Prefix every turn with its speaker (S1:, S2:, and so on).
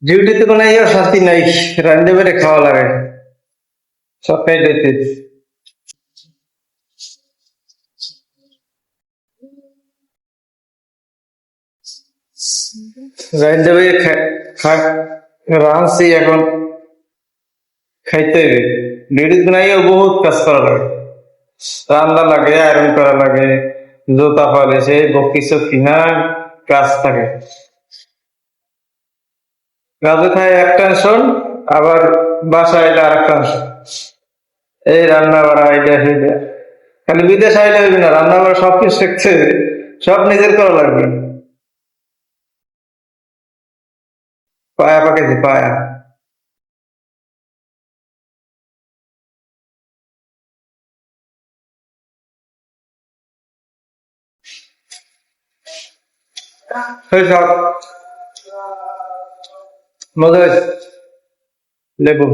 S1: ডিউটিতে কোনো ইয়ে শাস্তি নাই, রান্ধে বেড়ে খাওয়া লাগে, সব খাইতে রান্ধে বেড়ে রাঁধছি এখন খাইতে হবে। ডিউটিতে নাই বহুত কাজ করা লাগে, রান্না লাগে, আয়রন করা লাগে, জুতা পালিশে কিছু কিনা কাজ থাকে। কাজে থাকে এক টেনশন, আবার বাসায় এলে আর এক টেনশন, এই রান্না বাড়া এইটা সেইটা। খালি বিদেশ আইলে হইবে না, রান্না বাড়া সবকিছু শিখছে, সব নিজের করা লাগবে। পায়া পাকেছি পায়া। সেই সব মজা হয়েছে, লেবু।